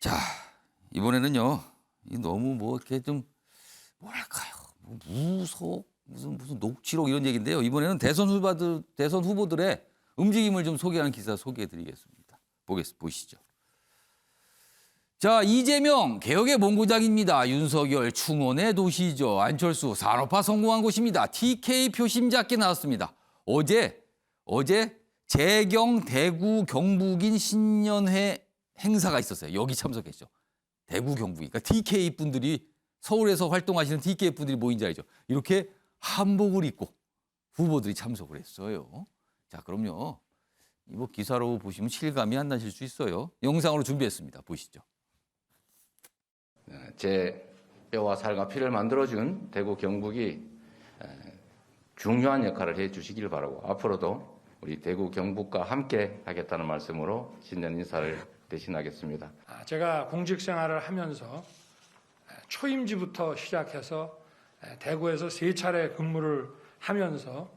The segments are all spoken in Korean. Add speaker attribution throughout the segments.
Speaker 1: 자, 이번에는요. 너무 이렇게 좀 뭐랄까요? 무속 무슨 녹취록 이런 얘기인데요. 이번에는 대선 후보들의 움직임을 좀 소개하는 기사 소개해드리겠습니다. 보시죠. 자, 이재명 개혁의 본고장입니다. 윤석열 충원의 도시죠. 안철수 산업화 성공한 곳입니다. TK 표심 작게 나왔습니다. 어제 재경 대구 경북인 신년회 행사가 있었어요. 여기 참석했죠. 대구 경북. 그러니까 TK 분들이 서울에서 활동하시는 TK 분들이 모인 자리죠. 이렇게 한복을 입고 후보들이 참석을 했어요. 자, 그럼요. 이거 기사로 보시면 실감이 안 나실 수 있어요. 영상으로 준비했습니다. 보시죠.
Speaker 2: 제 뼈와 살과 피를 만들어준 대구 경북이 중요한 역할을 해주시길 바라고 앞으로도 우리 대구 경북과 함께 하겠다는 말씀으로 신년 인사를 대신하겠습니다.
Speaker 3: 제가 공직 생활을 하면서 초임지부터 시작해서 대구에서 3차례 근무를 하면서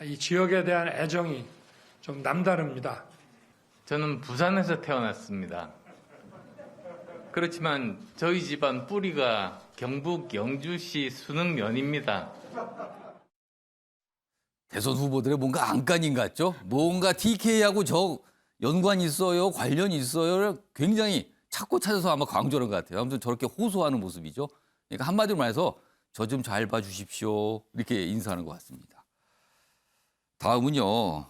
Speaker 3: 이 지역에 대한 애정이 좀 남다릅니다.
Speaker 4: 저는 부산에서 태어났습니다. 그렇지만 저희 집안 뿌리가 경북 영주시 순흥면입니다.
Speaker 1: 대선 후보들의 뭔가 안간힘 같죠? 뭔가 TK하고 연관이 있어요, 관련이 있어요. 굉장히 찾고 찾아서 아마 강조하는 것 같아요. 아무튼 저렇게 호소하는 모습이죠. 그러니까 한마디로 말해서 저 좀 잘 봐주십시오. 이렇게 인사하는 것 같습니다. 다음은요.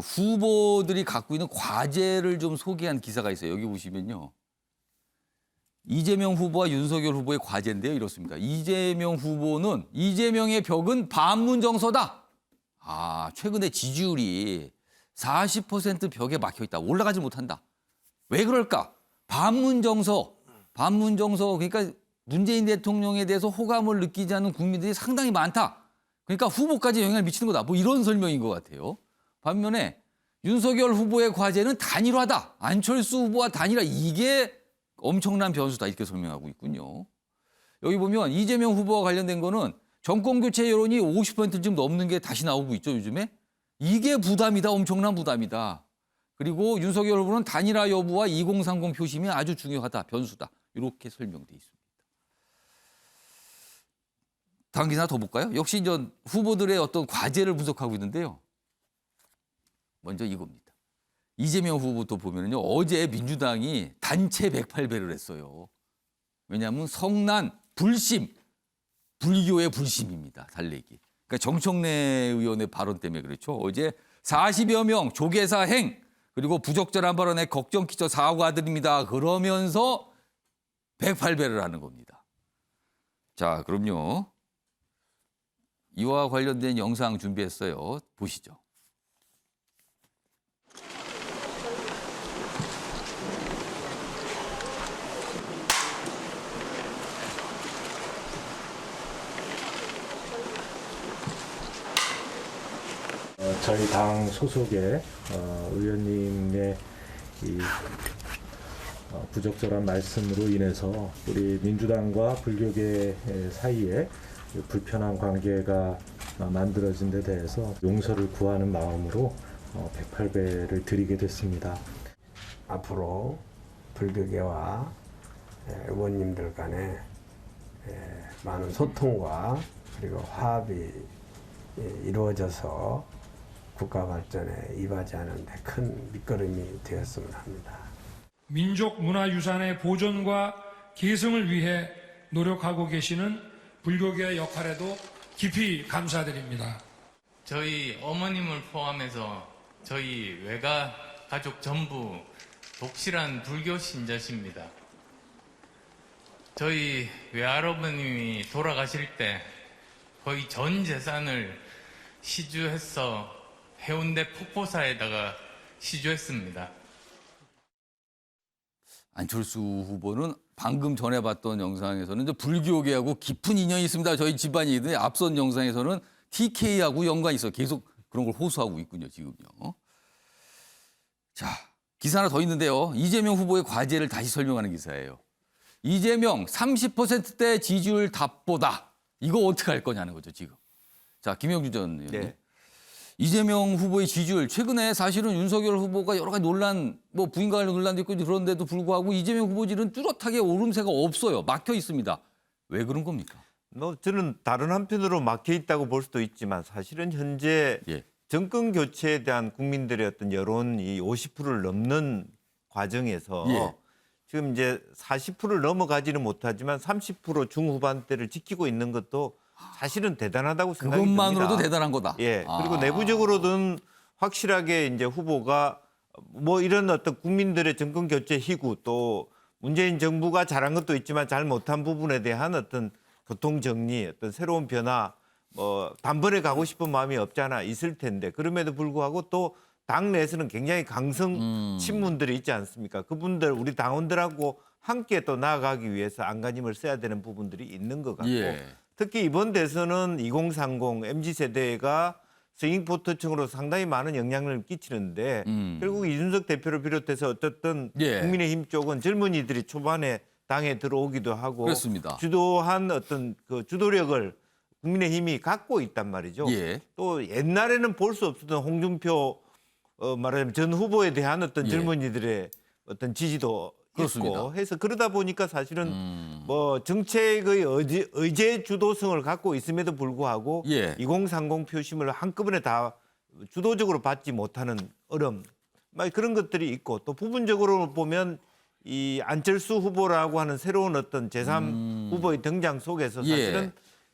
Speaker 1: 후보들이 갖고 있는 과제를 좀 소개한 기사가 있어요. 여기 보시면요. 이재명 후보와 윤석열 후보의 과제인데요. 이렇습니다. 이재명 후보는 이재명의 벽은 반문정서다. 최근에 지지율이 40% 벽에 막혀 있다. 올라가지 못한다. 왜 그럴까? 반문정서. 그러니까 문재인 대통령에 대해서 호감을 느끼지 않는 국민들이 상당히 많다. 그러니까 후보까지 영향을 미치는 거다. 이런 설명인 것 같아요. 반면에 윤석열 후보의 과제는 단일화다. 안철수 후보와 단일화. 이게 엄청난 변수다. 이렇게 설명하고 있군요. 여기 보면 이재명 후보와 관련된 거는 정권교체 여론이 50%좀 넘는 게 다시 나오고 있죠. 요즘에. 이게 부담이다. 엄청난 부담이다. 그리고 윤석열 후보는 단일화 여부와 2030 표심이 아주 중요하다. 변수다. 이렇게 설명돼 있습니다. 다음 기사 더 볼까요? 역시 이제 후보들의 어떤 과제를 분석하고 있는데요. 먼저 이겁니다. 이재명 후보도 보면요. 어제 민주당이 단체 108배를 했어요. 왜냐하면 성난, 불심, 불교의 불심입니다. 달래기. 그러니까 정청래 의원의 발언 때문에 그렇죠. 어제 40여 명 조계사 행 그리고 부적절한 발언에 걱정 끼쳐 사과드립니다. 그러면서 108배를 하는 겁니다. 자, 그럼요. 이와 관련된 영상 준비했어요. 보시죠.
Speaker 5: 저희 당 소속의 의원님의 이 부적절한 말씀으로 인해서 우리 민주당과 불교계 사이에 불편한 관계가 만들어진 데 대해서 용서를 구하는 마음으로 108배를 드리게 됐습니다.
Speaker 6: 앞으로 불교계와 의원님들 간에 많은 소통과 그리고 화합이 이루어져서 국가 발전에 이바지하는 데 큰 밑거름이 되었으면 합니다.
Speaker 3: 민족 문화유산의 보존과 계승을 위해 노력하고 계시는 불교계의 역할에도 깊이 감사드립니다.
Speaker 4: 저희 어머님을 포함해서 저희 외가 가족 전부 독실한 불교 신자십니다. 저희 외할아버님이 돌아가실 때 거의 전 재산을 시주해서 해운대 폭포사에다가 시주했습니다.
Speaker 1: 안철수 후보는 방금 전에 봤던 영상에서는 이제 불교계하고 깊은 인연이 있습니다. 저희 집안이. 앞선 영상에서는 TK하고 연관이 있어. 계속 그런 걸 호소하고 있군요. 지금요. 자, 기사 하나 더 있는데요. 이재명 후보의 과제를 다시 설명하는 기사예요. 이재명 30%대 지지율 답보다. 이거 어떻게 할 거냐는 거죠. 지금. 자, 김영주 전 의원님.
Speaker 7: 네.
Speaker 1: 이재명 후보의 지지율 최근에 사실은 윤석열 후보가 여러 가지 논란, 뭐 부인과 관련 논란도 있고 그런데도 불구하고 이재명 후보 지지율은 뚜렷하게 오름세가 없어요. 막혀 있습니다. 왜 그런 겁니까?
Speaker 7: 저는 다른 한편으로 막혀 있다고 볼 수도 있지만 사실은 현재
Speaker 1: 예.
Speaker 7: 정권 교체에 대한 국민들의 어떤 여론이 50%를 넘는 과정에서
Speaker 1: 예.
Speaker 7: 지금 이제 40%를 넘어가지는 못하지만 30% 중후반대를 지키고 있는 것도 사실은 대단하다고 생각이
Speaker 1: 그것만으로도
Speaker 7: 듭니다.
Speaker 1: 대단한 거다.
Speaker 7: 예. 그리고
Speaker 1: 아.
Speaker 7: 내부적으로는 확실하게 이제 후보가 뭐 이런 어떤 국민들의 정권 교체 희구 또 문재인 정부가 잘한 것도 있지만 잘 못한 부분에 대한 어떤 교통 정리, 어떤 새로운 변화, 뭐 단번에 가고 싶은 마음이 없지 않아 있을 텐데 그럼에도 불구하고 또 당내에서는 굉장히 강성 친문들이 있지 않습니까? 그분들 우리 당원들하고 함께 또 나아가기 위해서 안간힘을 써야 되는 부분들이 있는 것 같고
Speaker 1: 예.
Speaker 7: 특히 이번 대선은 2030 MZ 세대가 스윙보터층으로 상당히 많은 영향을 끼치는데 결국 이준석 대표를 비롯해서 어쨌든
Speaker 1: 예.
Speaker 7: 국민의힘 쪽은 젊은이들이 초반에 당에 들어오기도 하고
Speaker 1: 그렇습니다.
Speaker 7: 주도한 어떤 그 주도력을 국민의힘이 갖고 있단 말이죠.
Speaker 1: 예.
Speaker 7: 또 옛날에는 볼 수 없었던 홍준표 말하자면 전 후보에 대한 어떤
Speaker 1: 예.
Speaker 7: 젊은이들의 어떤 지지도
Speaker 1: 그렇습니다.
Speaker 7: 있고 해서 그러다 보니까 사실은 뭐 정책의 의제 주도성을 갖고 있음에도 불구하고
Speaker 1: 예.
Speaker 7: 2030 표심을 한꺼번에 다 주도적으로 받지 못하는 어려움 막 그런 것들이 있고 또 부분적으로 보면 이 안철수 후보라고 하는 새로운 어떤 제3 후보의 등장 속에서
Speaker 1: 예.
Speaker 7: 사실은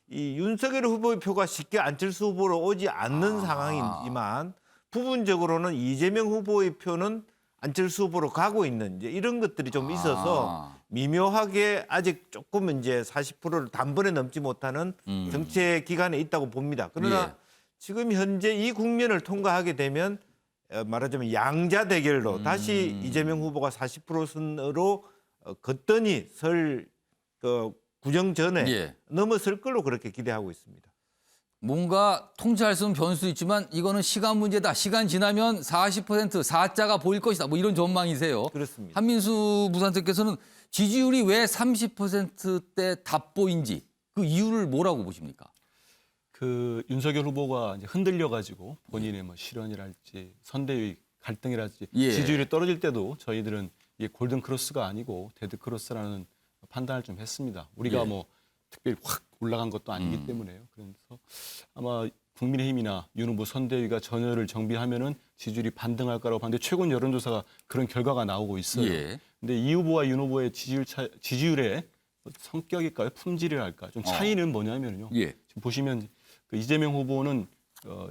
Speaker 7: 이 윤석열 후보의 표가 쉽게 안철수 후보로 오지 않는
Speaker 1: 아.
Speaker 7: 상황이지만 부분적으로는 이재명 후보의 표는 안철수 후보로 가고 있는 이제 이런 것들이 좀 있어서 미묘하게 아직 조금 이제 40%를 단번에 넘지 못하는 정체 기간에 있다고 봅니다. 그러나
Speaker 1: 예.
Speaker 7: 지금 현재 이 국면을 통과하게 되면 말하자면 양자 대결로 다시 이재명 후보가 40% 선으로 걷더니 설 구정 전에
Speaker 1: 예.
Speaker 7: 넘어설 걸로 그렇게 기대하고 있습니다.
Speaker 1: 뭔가 통제할 수 없는 변수도 있지만 이거는 시간 문제다. 시간 지나면 40% 4자가 보일 것이다. 뭐 이런 전망이세요.
Speaker 7: 그렇습니다.
Speaker 1: 한민수 부산장께서는 지지율이 왜 30%대 답보인지 그 이유를 뭐라고 보십니까?
Speaker 8: 그 윤석열 후보가 이제 흔들려가지고 본인의 뭐 실언이랄지 선대위 갈등이랄지
Speaker 1: 예.
Speaker 8: 지지율이 떨어질 때도 저희들은 이게 골든 크로스가 아니고 데드 크로스라는 판단을 좀 했습니다. 우리가
Speaker 1: 예.
Speaker 8: 뭐 특별히 확 올라간 것도 아니기 때문에요. 그래서 아마 국민의힘이나 윤 후보 선대위가 전열을 정비하면은 지지율이 반등할 거라고 봤는데 최근 여론조사가 그런 결과가 나오고 있어요.
Speaker 1: 예.
Speaker 8: 근데 이 후보와 윤 후보의 지지율의 성격일까요? 품질이랄까? 좀 차이는 뭐냐면요.
Speaker 1: 예.
Speaker 8: 지금 보시면 그 이재명 후보는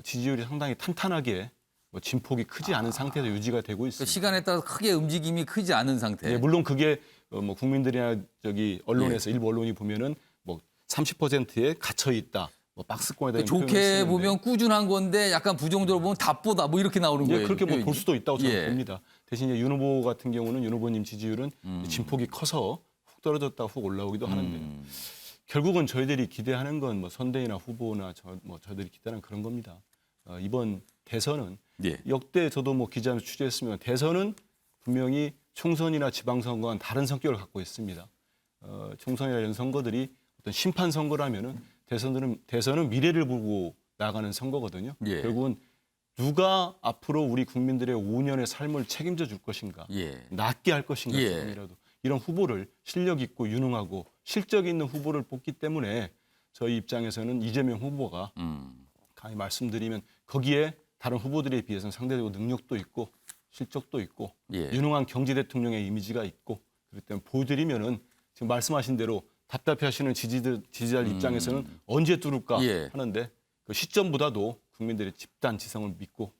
Speaker 8: 지지율이 상당히 탄탄하게 뭐 진폭이 크지 않은 상태에서 유지가 되고
Speaker 1: 그
Speaker 8: 있습니다.
Speaker 1: 시간에 따라 크게 움직임이 크지 않은 상태.
Speaker 8: 예, 물론 그게 뭐 국민들이나 저기 언론에서 일부 언론이 보면은 뭐 30%에 갇혀 있다. 뭐 박스권에 대한
Speaker 1: 좋게 보면 꾸준한 건데 약간 부정적으로 보면 답보다 뭐 이렇게 나오는
Speaker 8: 예,
Speaker 1: 거예요.
Speaker 8: 그렇게 뭐 볼
Speaker 1: 표현이.
Speaker 8: 수도 있다고 저는
Speaker 1: 예.
Speaker 8: 봅니다. 대신 이제 윤 후보 같은 경우는 윤 후보님 지지율은 진폭이 커서 훅 떨어졌다 훅 올라오기도 하는데 결국은 저희들이 기대하는 건 뭐 선대위나 후보나 저희들이 기대하는 그런 겁니다. 이번 대선은
Speaker 1: 예.
Speaker 8: 역대 저도 뭐 기자하면서 취재했으면 대선은 분명히 총선이나 지방선거와는 다른 성격을 갖고 있습니다. 총선이나 이런 선거들이 어떤 심판 선거라면은 대선은 미래를 보고 나가는 선거거든요.
Speaker 1: 예.
Speaker 8: 결국은 누가 앞으로 우리 국민들의 5년의 삶을 책임져 줄 것인가,
Speaker 1: 예.
Speaker 8: 낫게 할 것인가
Speaker 1: 예.
Speaker 8: 조금이라도 이런 후보를 실력 있고 유능하고 실적 있는 후보를 뽑기 때문에 저희 입장에서는 이재명 후보가 강히 말씀드리면 거기에 다른 후보들에 비해서는 상대적으로 능력도 있고 실적도 있고
Speaker 1: 예.
Speaker 8: 유능한 경제 대통령의 이미지가 있고 그렇기 때문에 보여드리면은 지금 말씀하신 대로 답답해하시는 지지자들 입장에서는 언제 뚫을까
Speaker 1: 예.
Speaker 8: 하는데 그 시점보다도 국민들의 집단 지성을 믿고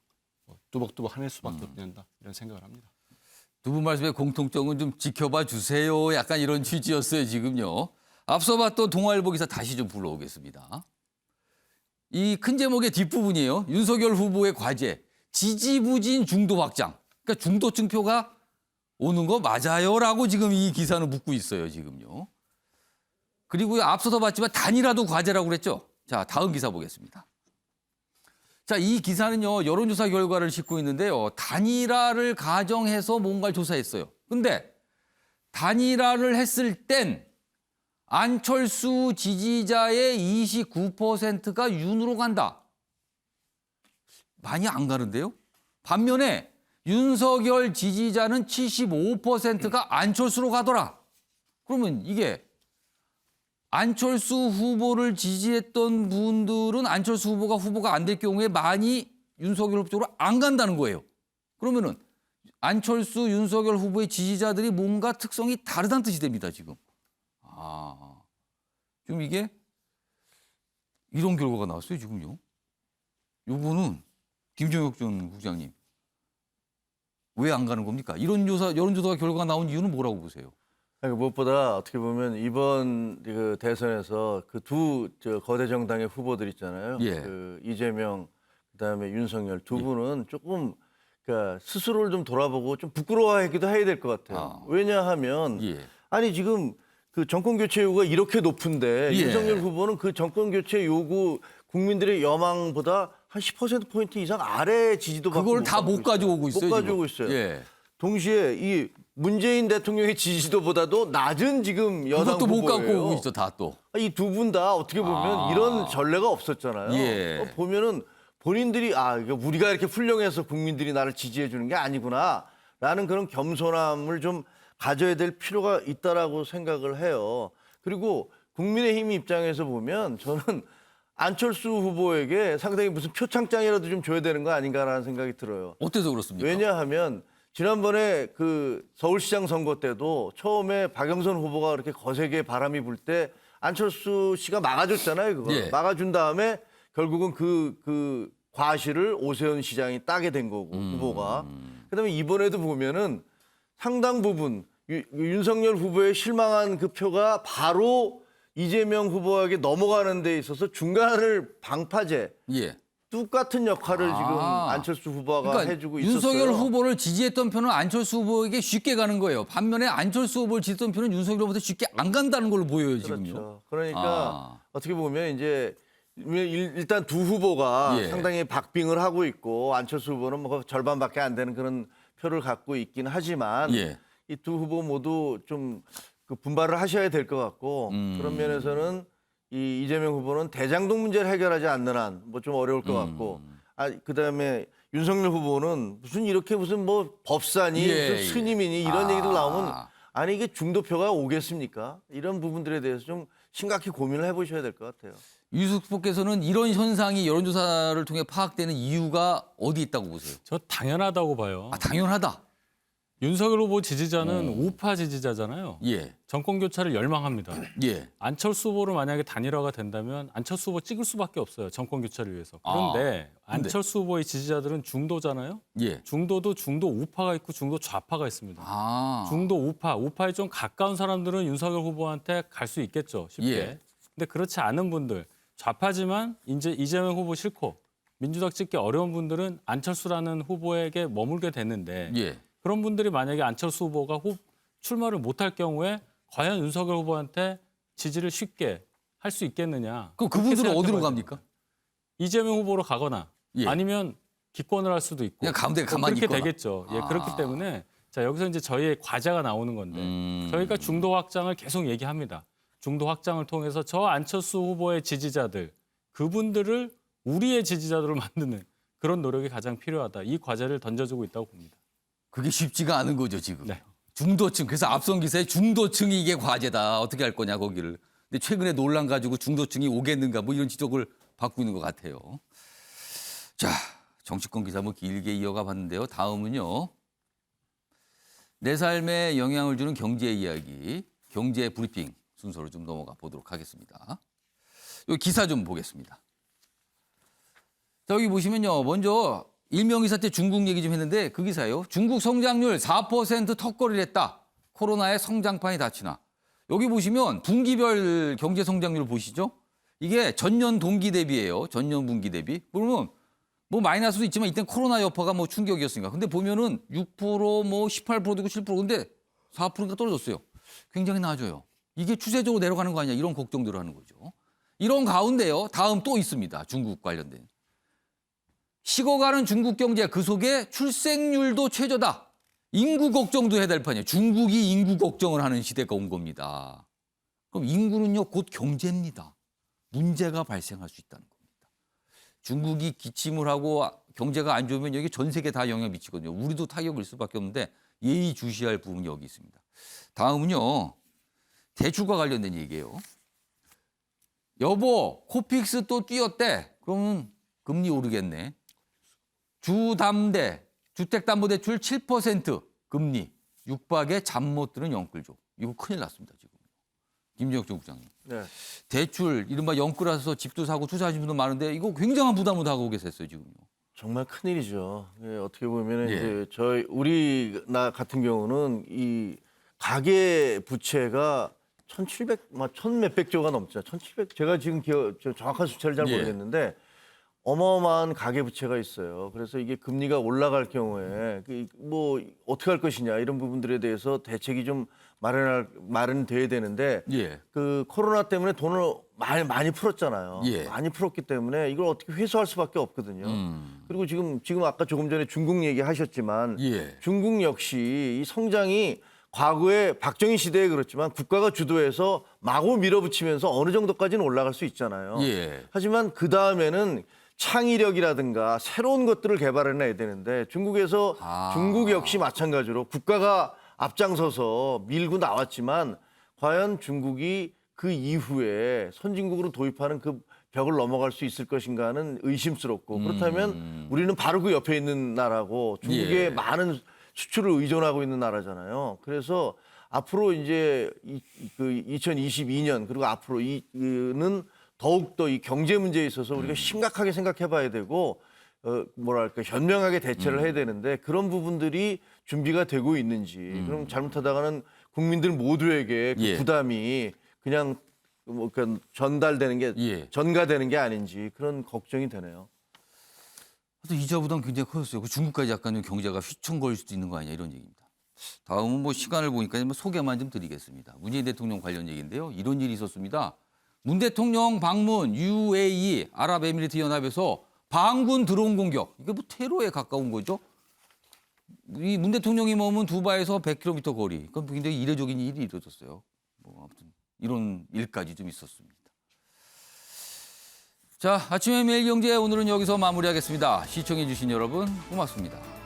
Speaker 8: 뚜벅뚜벅 하낼 수밖에 없다 이런 생각을 합니다.
Speaker 1: 두 분 말씀의 공통점은 좀 지켜봐 주세요. 약간 이런 취지였어요, 지금요. 앞서 봤던 동아일보 기사 다시 좀 불러오겠습니다. 이 큰 제목의 뒷부분이에요. 윤석열 후보의 과제, 지지부진 중도 확장. 그러니까 중도층 표가 오는 거 맞아요라고 지금 이 기사는 묻고 있어요, 지금요. 그리고 앞서도 봤지만 단일화도 과제라고 그랬죠. 자, 다음 기사 보겠습니다. 자, 이 기사는요, 여론조사 결과를 싣고 있는데요. 단일화를 가정해서 뭔가를 조사했어요. 근데 단일화를 했을 땐 안철수 지지자의 29%가 윤으로 간다. 많이 안 가는데요. 반면에 윤석열 지지자는 75%가 안철수로 가더라. 그러면 이게 안철수 후보를 지지했던 분들은 안철수 후보가 안 될 경우에 많이 윤석열 후보 쪽으로 안 간다는 거예요. 그러면은 안철수, 윤석열 후보의 지지자들이 뭔가 특성이 다르다는 뜻이 됩니다, 지금. 지금 이게 이런 결과가 나왔어요, 지금요. 요거는 김종혁 전 국장님. 왜 안 가는 겁니까? 이런 여론조사 결과가 나온 이유는 뭐라고 보세요?
Speaker 9: 그러니까 무엇보다 어떻게 보면 이번 그 대선에서 그 두 거대 정당의 후보들 있잖아요.
Speaker 1: 예.
Speaker 9: 그 이재명 그다음에 윤석열 두
Speaker 1: 예.
Speaker 9: 분은 조금 그러니까 스스로를 좀 돌아보고 좀 부끄러워하기도 해야 될 것 같아요. 왜냐하면
Speaker 1: 예.
Speaker 9: 아니 지금 그 정권 교체 요구가 이렇게 높은데
Speaker 1: 예.
Speaker 9: 윤석열 후보는 그 정권 교체 요구 국민들의 여망보다 한 10%포인트 이상 아래 지지도 받고
Speaker 1: 그걸 다 못 가져오고 있어요.
Speaker 9: 못 가져오고
Speaker 1: 지금.
Speaker 9: 있어요.
Speaker 1: 예.
Speaker 9: 동시에 이 문재인 대통령의 지지도보다도 낮은 지금 여당
Speaker 1: 그것도 못 갖고
Speaker 9: 후보예요.
Speaker 1: 오고 있어, 다 또.
Speaker 9: 이 두 분 다 어떻게 보면 이런 전례가 없었잖아요.
Speaker 1: 예.
Speaker 9: 보면은 본인들이 이거 우리가 이렇게 훌륭해서 국민들이 나를 지지해 주는 게 아니구나라는 그런 겸손함을 좀 가져야 될 필요가 있다라고 생각을 해요. 그리고 국민의힘 입장에서 보면 저는 안철수 후보에게 상당히 무슨 표창장이라도 좀 줘야 되는 거 아닌가라는 생각이 들어요.
Speaker 1: 어때서 그렇습니까?
Speaker 9: 왜냐하면 지난번에 그 서울시장 선거 때도 처음에 박영선 후보가 그렇게 거세게 바람이 불 때 안철수 씨가 막아줬잖아요. 그거
Speaker 1: 예.
Speaker 9: 막아준 다음에 결국은 그 과실을 오세훈 시장이 따게 된 거고 후보가. 그다음에 이번에도 보면은 상당 부분 윤석열 후보의 실망한 그 표가 바로 이재명 후보에게 넘어가는 데 있어서 중간을 방파제
Speaker 1: 예.
Speaker 9: 똑같은 역할을 지금 안철수 후보가
Speaker 1: 그러니까
Speaker 9: 해주고 있었어요.
Speaker 1: 윤석열 후보를 지지했던 표는 안철수 후보에게 쉽게 가는 거예요. 반면에 안철수 후보를 지지했던 표는 윤석열 후보한테 쉽게 안 간다는 걸로 보여요, 지금요.
Speaker 9: 그렇죠. 그러니까 어떻게 보면 이제 일단 두 후보가
Speaker 1: 예.
Speaker 9: 상당히 박빙을 하고 있고 안철수 후보는 뭐 절반밖에 안 되는 그런 표를 갖고 있긴 하지만
Speaker 1: 예.
Speaker 9: 이 두 후보 모두 좀 그 분발을 하셔야 될 것 같고 그런 면에서는 이 이재명 후보는 대장동 문제를 해결하지 않는 한 뭐 좀 어려울 것 같고 그다음에 윤석열 후보는 무슨 뭐 법사니
Speaker 1: 예,
Speaker 9: 무슨 스님이니 이런 얘기들 나오면 아니 이게 중도표가 오겠습니까? 이런 부분들에 대해서 좀 심각히 고민을 해보셔야 될 것 같아요.
Speaker 1: 유숙 후보께서는 이런 현상이 여론조사를 통해 파악되는 이유가 어디 있다고 보세요?
Speaker 10: 저 당연하다고 봐요.
Speaker 1: 당연하다.
Speaker 10: 윤석열 후보 지지자는 우파 지지자잖아요.
Speaker 1: 예.
Speaker 10: 정권 교체를 열망합니다.
Speaker 1: 예.
Speaker 10: 안철수 후보를 만약에 단일화가 된다면 안철수 후보 찍을 수밖에 없어요. 정권 교체를 위해서. 그런데 안철수 후보의 지지자들은 중도잖아요.
Speaker 1: 예.
Speaker 10: 중도도 중도 우파가 있고 중도 좌파가 있습니다. 중도 우파에 좀 가까운 사람들은 윤석열 후보한테 갈 수 있겠죠. 쉽게.
Speaker 1: 예.
Speaker 10: 근데 그렇지 않은 분들, 좌파지만 이제 이재명 후보 싫고 민주당 찍기 어려운 분들은 안철수라는 후보에게 머물게 됐는데
Speaker 1: 예.
Speaker 10: 그런 분들이 만약에 안철수 후보가 출마를 못할 경우에 과연 윤석열 후보한테 지지를 쉽게 할 수 있겠느냐.
Speaker 1: 그럼 그분들은
Speaker 10: 그렇게
Speaker 1: 어디로
Speaker 10: 생각해봐야
Speaker 1: 갑니까?
Speaker 10: 이재명 후보로 가거나
Speaker 1: 예.
Speaker 10: 아니면 기권을 할 수도 있고.
Speaker 1: 그냥 가운데 가만히
Speaker 10: 그렇게
Speaker 1: 있거나.
Speaker 10: 되겠죠. 예, 그렇기 때문에 자 여기서 이제 저희의 과제가 나오는 건데 저희가 중도 확장을 계속 얘기합니다. 중도 확장을 통해서 저 안철수 후보의 지지자들 그분들을 우리의 지지자들로 만드는 그런 노력이 가장 필요하다. 이 과제를 던져주고 있다고 봅니다.
Speaker 1: 그게 쉽지가 않은 거죠, 지금.
Speaker 10: 네.
Speaker 1: 중도층. 그래서 앞선 기사에 중도층이 이게 과제다. 어떻게 할 거냐, 거기를. 근데 최근에 논란 가지고 중도층이 오겠는가 뭐 이런 지적을 받고 있는 것 같아요. 자, 정치권 기사 뭐 길게 이어가 봤는데요. 다음은요. 내 삶에 영향을 주는 경제 이야기, 경제 브리핑 순서로 좀 넘어가 보도록 하겠습니다. 이 기사 좀 보겠습니다. 자, 여기 보시면요. 먼저 일명기사 때 중국 얘기 좀 했는데 그 기사예요. 중국 성장률 4% 턱걸이를 했다. 코로나에 성장판이 닫히나. 여기 보시면 분기별 경제 성장률 보시죠. 이게 전년 동기 대비예요. 전년 분기 대비. 그러면 뭐 마이너스도 있지만 이때 코로나 여파가 뭐 충격이었으니까. 근데 보면은 6% 뭐 18%도 있고 7% 근데 4%가 떨어졌어요. 굉장히 낮아요. 이게 추세적으로 내려가는 거 아니냐 이런 걱정들을 하는 거죠. 이런 가운데요. 다음 또 있습니다. 중국 관련된. 식어가는 중국 경제 그 속에 출생률도 최저다. 인구 걱정도 해야 될 판이에요. 중국이 인구 걱정을 하는 시대가 온 겁니다. 그럼 인구는요 곧 경제입니다. 문제가 발생할 수 있다는 겁니다. 중국이 기침을 하고 경제가 안 좋으면 여기 전 세계 다 영향 미치거든요. 우리도 타격을 일 수밖에 없는데 예의주시할 부분이 여기 있습니다. 다음은요. 대출과 관련된 얘기예요. 여보, 코픽스 또 뛰었대. 그러면 금리 오르겠네. 주담대, 주택담보대출 7% 금리. 육박에 잠 못 드는 영끌족. 이거 큰일 났습니다, 지금. 김정혁 국장님.
Speaker 9: 네.
Speaker 1: 대출, 이른바 영끌어서 집도 사고 투자하신 분도 많은데 이거 굉장한 부담을 하고 계셨어요, 지금요.
Speaker 9: 정말 큰일이죠. 예, 어떻게 보면은
Speaker 1: 예.
Speaker 9: 이제 우리 같은 경우는 이 가계 부채가 1,몇백 조가 넘죠. 1,700. 제가 지금 정확한 숫자를 잘
Speaker 1: 예.
Speaker 9: 모르겠는데 어마어마한 가계 부채가 있어요. 그래서 이게 금리가 올라갈 경우에 뭐 어떻게 할 것이냐 이런 부분들에 대해서 대책이 좀 마련돼야 되는데
Speaker 1: 예.
Speaker 9: 그 코로나 때문에 돈을 많이 풀었잖아요.
Speaker 1: 예.
Speaker 9: 많이 풀었기 때문에 이걸 어떻게 회수할 수밖에 없거든요. 그리고 지금 아까 조금 전에 중국 얘기하셨지만
Speaker 1: 예.
Speaker 9: 중국 역시 이 성장이 과거에 박정희 시대에 그렇지만 국가가 주도해서 마구 밀어붙이면서 어느 정도까지는 올라갈 수 있잖아요.
Speaker 1: 예.
Speaker 9: 하지만 그 다음에는 창의력이라든가 새로운 것들을 개발해내야 되는데 중국 역시 마찬가지로 국가가 앞장서서 밀고 나왔지만 과연 중국이 그 이후에 선진국으로 도입하는 그 벽을 넘어갈 수 있을 것인가는 의심스럽고 그렇다면 우리는 바로 그 옆에 있는 나라고 중국의
Speaker 1: 예.
Speaker 9: 많은 수출을 의존하고 있는 나라잖아요. 그래서 앞으로 이제 그 2022년 그리고 앞으로 이는 더욱더 이 경제 문제에 있어서 우리가 심각하게 생각해 봐야 되고 뭐랄까 현명하게 대처를 해야 되는데 그런 부분들이 준비가 되고 있는지 그럼 잘못하다가는 국민들 모두에게 그
Speaker 1: 예.
Speaker 9: 부담이 그냥 뭐 전달되는 게
Speaker 1: 예.
Speaker 9: 전가되는 게 아닌지 그런 걱정이 되네요.
Speaker 1: 이자 부담 굉장히 커졌어요. 그 중국까지 약간 좀 경제가 휘청거릴 수도 있는 거 아니냐 이런 얘기입니다. 다음은 뭐 시간을 보니까 뭐 소개만 좀 드리겠습니다. 문재인 대통령 관련 얘기인데요. 이런 일이 있었습니다. 문 대통령 방문 UAE 아랍에미리트 연합에서 반군 드론 공격. 이게 뭐 테러에 가까운 거죠. 이 문 대통령이 머문 두바이에서 100km 거리. 그건 굉장히 이례적인 일이 이루어졌어요. 뭐 아무튼 이런 일까지 좀 있었습니다. 자, 아침의 매일경제 오늘은 여기서 마무리하겠습니다. 시청해 주신 여러분 고맙습니다.